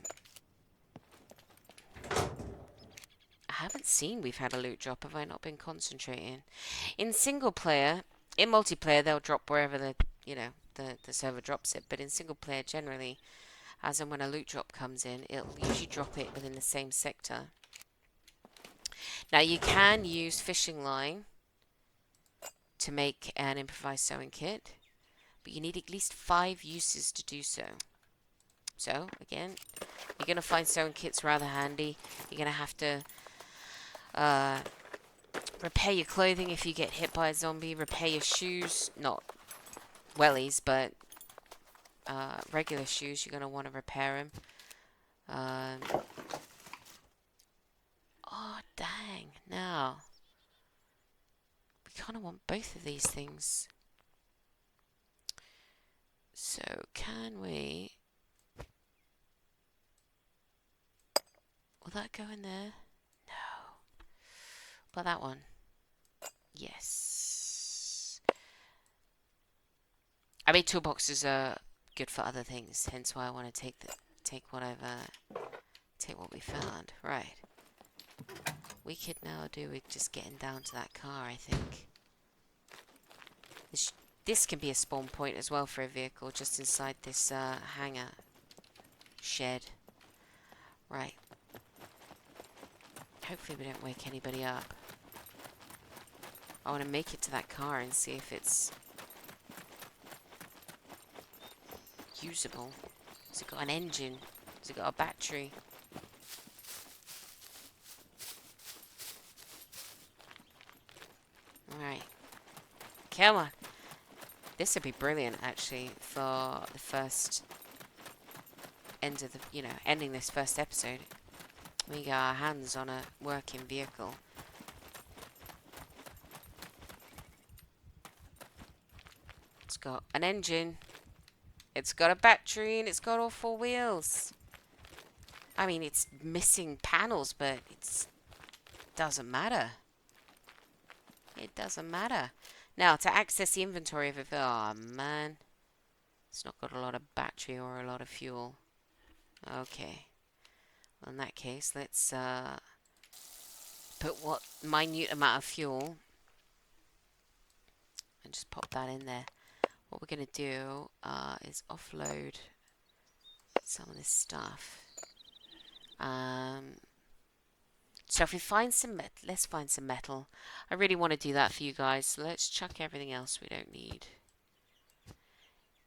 I haven't seen we've had a loot drop. Have I not been concentrating? In single player, in multiplayer, they'll drop wherever the server drops it. But in single player, generally, as and when a loot drop comes in, it'll usually drop it within the same sector. Now, you can use fishing line to make an improvised sewing kit, but you need at least 5 uses to do so. So, again, you're going to find sewing kits rather handy. You're going to have to repair your clothing if you get hit by a zombie, repair your shoes, not wellies, but regular shoes, you're going to want to repair them. Oh, dang. Now, we kind of want both of these things. So, can we... Will that go in there? No. But that one? Yes. I mean, toolboxes are good for other things, hence why I want to take what we found. Right. We could now do with just getting down to that car, I think. This can be a spawn point as well for a vehicle, just inside this hangar shed. Right. Hopefully we don't wake anybody up. I want to make it to that car and see if it's usable. Has it got an engine? Has it got a battery? Alright. Come on. This would be brilliant, actually, for the first end of the, ending this first episode. We got our hands on a working vehicle. It's got an engine. It's got a battery and it's got all 4 wheels. I mean, it's missing panels, but it doesn't matter. It doesn't matter. Now, to access the inventory of it, oh man, it's not got a lot of battery or a lot of fuel. Okay. Well, in that case, let's put what minute amount of fuel and just pop that in there. What we're going to do is offload some of this stuff. So if we find some metal, let's find some metal. I really want to do that for you guys. So let's chuck everything else we don't need.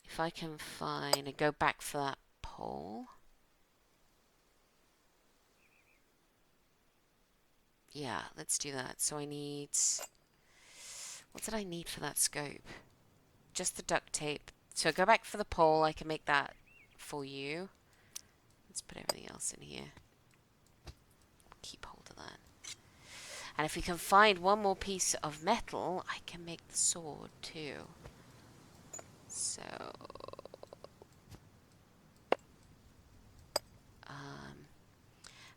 If I can find and go back for that pole. Yeah, let's do that. So I need... What did I need for that scope? Just the duct tape. So go back for the pole. I can make that for you. Let's put everything else in here. Keep hold of that. And if we can find one more piece of metal, I can make the sword too. So...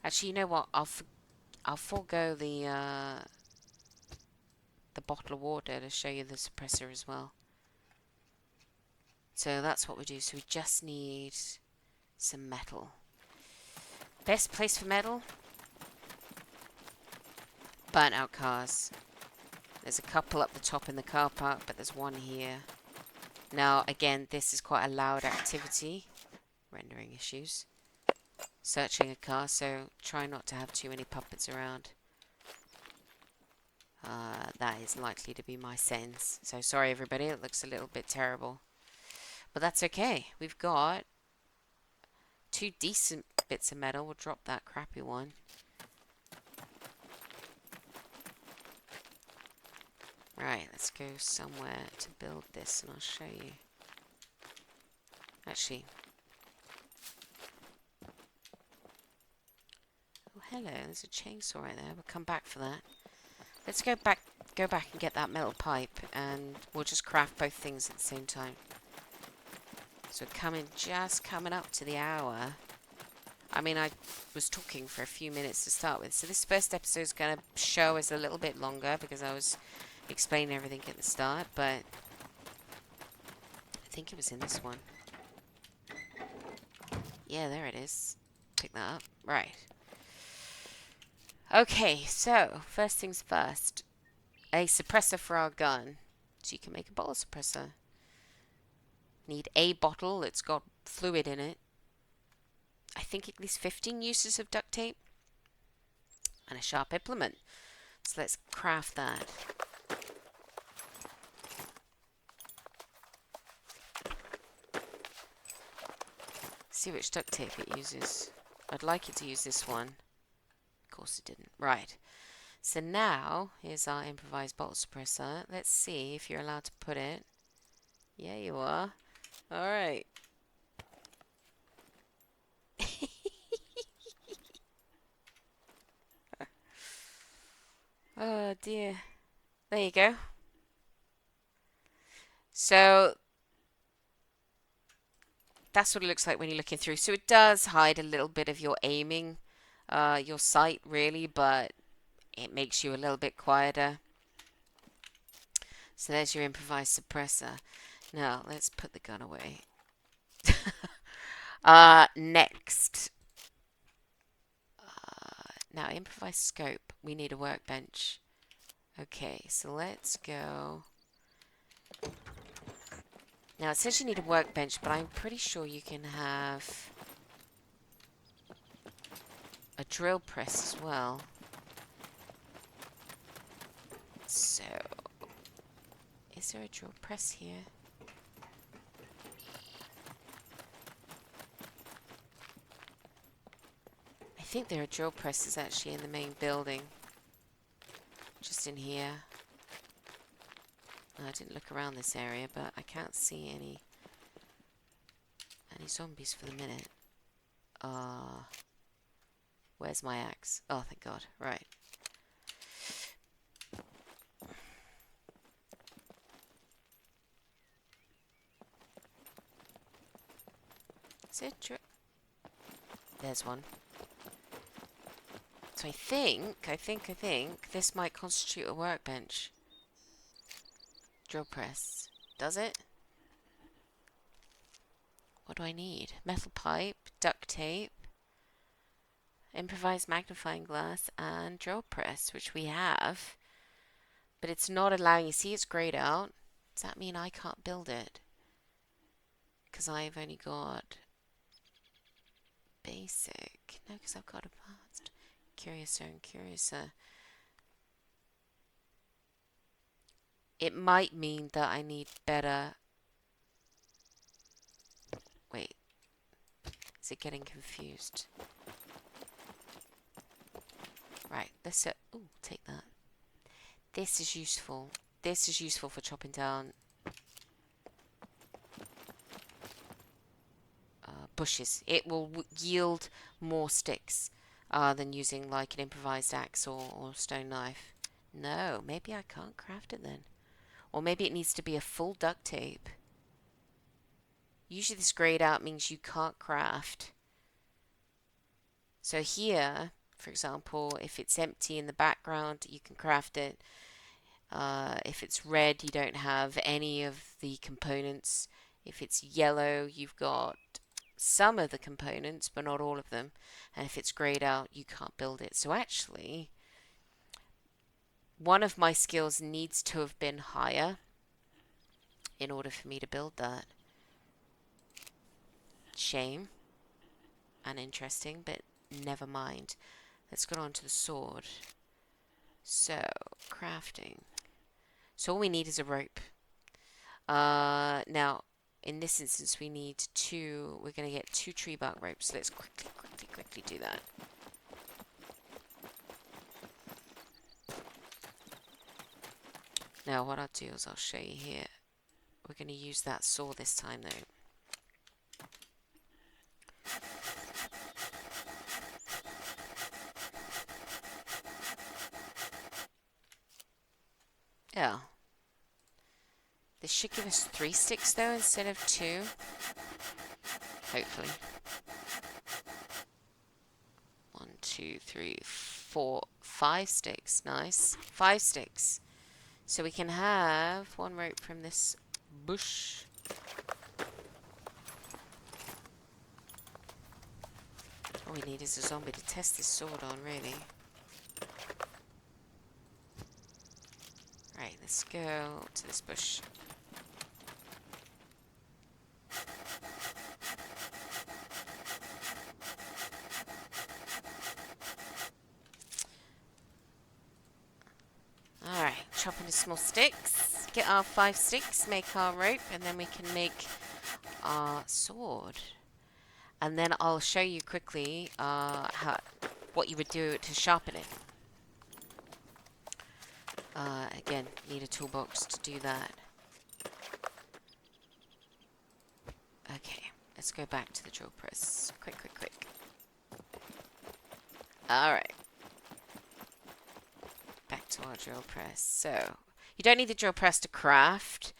actually, you know what? I'll forego the bottle of water to show you the suppressor as well. So that's what we do. So we just need some metal. Best place for metal? Burnt out cars. There's a couple up the top in the car park, but there's one here. Now, again, this is quite a loud activity. Rendering issues. Searching a car, so try not to have too many puppets around. That is likely to be my sentence. So sorry everybody, it looks a little bit terrible. But that's okay. We've got 2 decent bits of metal. We'll drop that crappy one. Right, let's go somewhere to build this and I'll show you. Actually. Oh, hello, there's a chainsaw right there. We'll come back for that. Let's go back and get that metal pipe and we'll just craft both things at the same time. So just coming up to the hour. I mean, I was talking for a few minutes to start with. So this first episode is going to show us a little bit longer because I was explaining everything at the start. But I think it was in this one. Yeah, there it is. Pick that up. Right. Okay, so first things first. A suppressor for our gun. So you can make a bottle suppressor. Need a bottle that's got fluid in it. I think at least 15 uses of duct tape. And a sharp implement. So let's craft that. See which duct tape it uses. I'd like it to use this one. Of course it didn't. Right. So now, here's our improvised bottle suppressor. Let's see if you're allowed to put it. Yeah, you are. Alright. Oh dear. There you go. So that's what it looks like when you're looking through. So it does hide a little bit of your aiming, your sight really, but it makes you a little bit quieter. So there's your improvised suppressor. Now let's put the gun away. Next. Now improvised scope. We need a workbench. Okay, so let's go. Now it says you need a workbench, but I'm pretty sure you can have a drill press as well. So, is there a drill press here? I think there are drill presses actually in the main building. Just in here. I didn't look around this area, but I can't see any zombies for the minute. Where's my axe? Oh, thank God. Right. Is it drill? There's one. So I think this might constitute a workbench. Drill press. Does it? What do I need? Metal pipe, duct tape, improvised magnifying glass, and drill press, which we have. But it's not allowing you. See, it's grayed out. Does that mean I can't build it? Because I've only got basic. No, because I've got advanced. Curiouser and curiouser. It might mean that I need better. Wait. Is it getting confused? Right, let's ooh, take that. This is useful. This is useful for chopping down bushes. It will yield more sticks than using like an improvised axe or stone knife. No, maybe I can't craft it then. Or maybe it needs to be a full duct tape. Usually this grayed out means you can't craft. So here, for example, if it's empty in the background, you can craft it. If it's red, you don't have any of the components. If it's yellow, you've got some of the components, but not all of them. And if it's grayed out, you can't build it. So actually, one of my skills needs to have been higher in order for me to build that. Shame. And interesting, but never mind. Let's go on to the sword. So, crafting. So all we need is a rope. Now, in this instance, we need two. We're going to get 2 tree bark ropes. Let's quickly do that. Now, what I'll do is I'll show you here. We're going to use that saw this time, though. Yeah. This should give us 3 sticks, though, instead of 2. Hopefully. 1, 2, 3, 4, 5 sticks. Nice. 5 sticks. So we can have 1 rope from this bush. All we need is a zombie to test this sword on, really. Right, let's go to this bush. Alright, chop into small sticks. Get our 5 sticks, make our rope, and then we can make our sword. And then I'll show you quickly what you would do to sharpen it. Again, need a toolbox to do that. Okay, let's go back to the drill press. Quick, quick, quick. Alright. Back to our drill press. So, you don't need the drill press to craft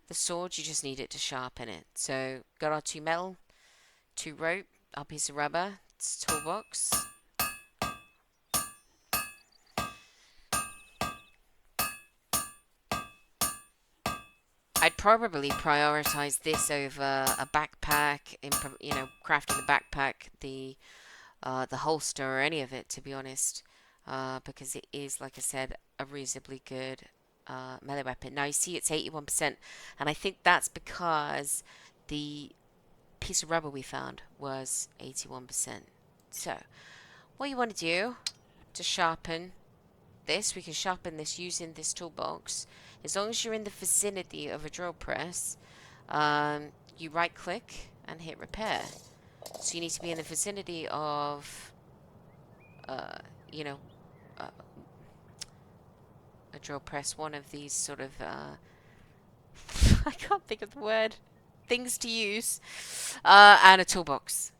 the sword, you just need it to sharpen it. So, got our 2 metal, 2 rope, our piece of rubber, it's a toolbox. I'd probably prioritize this over a backpack, crafting the backpack, the holster, or any of it, to be honest, because it is, like I said, a reasonably good melee weapon. Now you see it's 81%, and I think that's because the piece of rubber we found was 81%. So, what you want to do to sharpen this, we can sharpen this using this toolbox. As long as you're in the vicinity of a drill press, you right click and hit repair. So you need to be in the vicinity of, a drill press, one of these sort of, I can't think of the word, things to use, and a toolbox.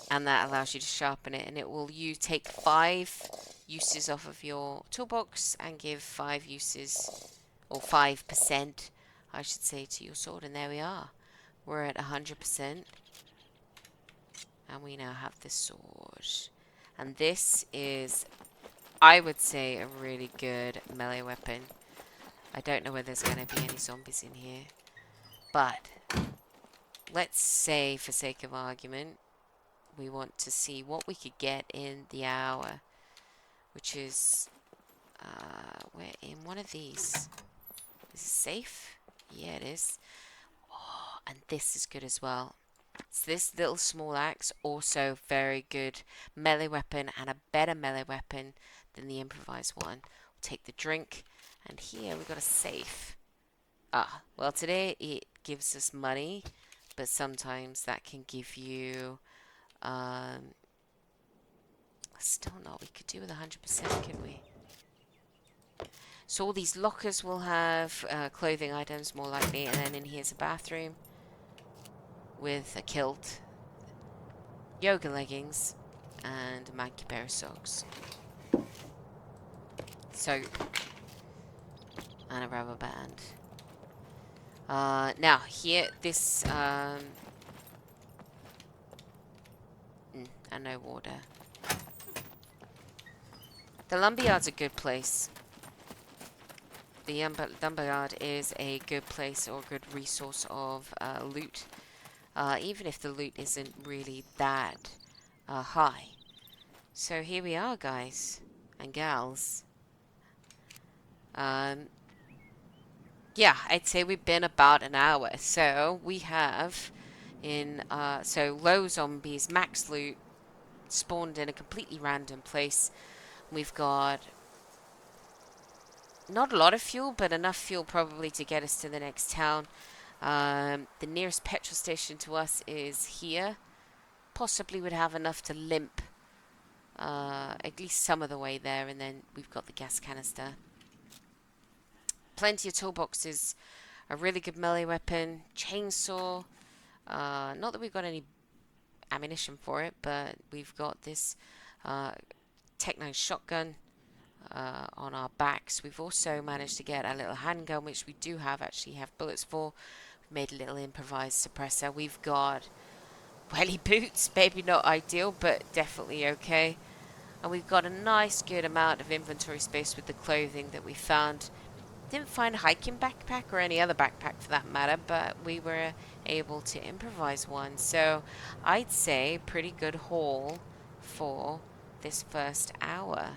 And that allows you to sharpen it, and it will take 5 uses off of your toolbox and give 5 uses, or 5%, I should say, to your sword. And there we are. We're at 100%. And we now have this sword. And this is, I would say, a really good melee weapon. I don't know whether there's going to be any zombies in here. But, let's say, for sake of argument, we want to see what we could get in the hour, which is, we're in one of these. Is it safe? Yeah, it is. Oh, and this is good as well. It's this little small axe, also very good melee weapon, and a better melee weapon than the improvised one. We'll take the drink, and here we've got a safe. Well, today it gives us money, but sometimes that can give you, still not. We could do with 100%, could we? So all these lockers will have clothing items, more likely, and then in here's a bathroom with a kilt, yoga leggings, and a monkey pair of socks. Soap and a rubber band. Now here, this and no water. The lumberyard's a good place. The lumberyard is a good place or a good resource of loot, even if the loot isn't really that high. So here we are, guys and gals. Yeah, I'd say we've been about an hour. So we have so low zombies, max loot, spawned in a completely random place. We've got not a lot of fuel, but enough fuel probably to get us to the next town. The nearest petrol station to us is here. Possibly would have enough to limp at least some of the way there, and then we've got the gas canister. Plenty of toolboxes, a really good melee weapon, chainsaw. Not that we've got any ammunition for it, but we've got this Tech 9 shotgun on our backs. We've also managed to get a little handgun, which we do actually have bullets for. We've made a little improvised suppressor. We've got welly boots, maybe not ideal, but definitely okay. And we've got a nice good amount of inventory space with the clothing that we found. Didn't find a hiking backpack or any other backpack for that matter, but we were able to improvise one. So I'd say pretty good haul for this first hour.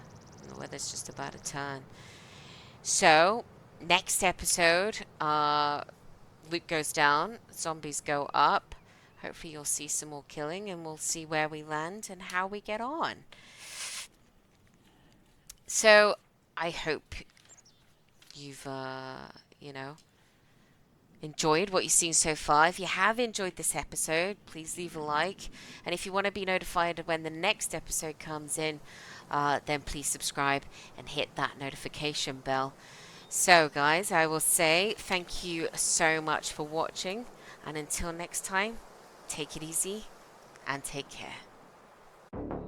The weather's just about to turn. So next episode, Luke goes down, zombies go up. Hopefully you'll see some more killing and we'll see where we land and how we get on. So I hope you've, you know, enjoyed what you've seen so far. If you have enjoyed this episode, please leave a like. And if you want to be notified when the next episode comes in, then please subscribe and hit that notification bell. So, guys, I will say thank you so much for watching. And until next time, take it easy and take care.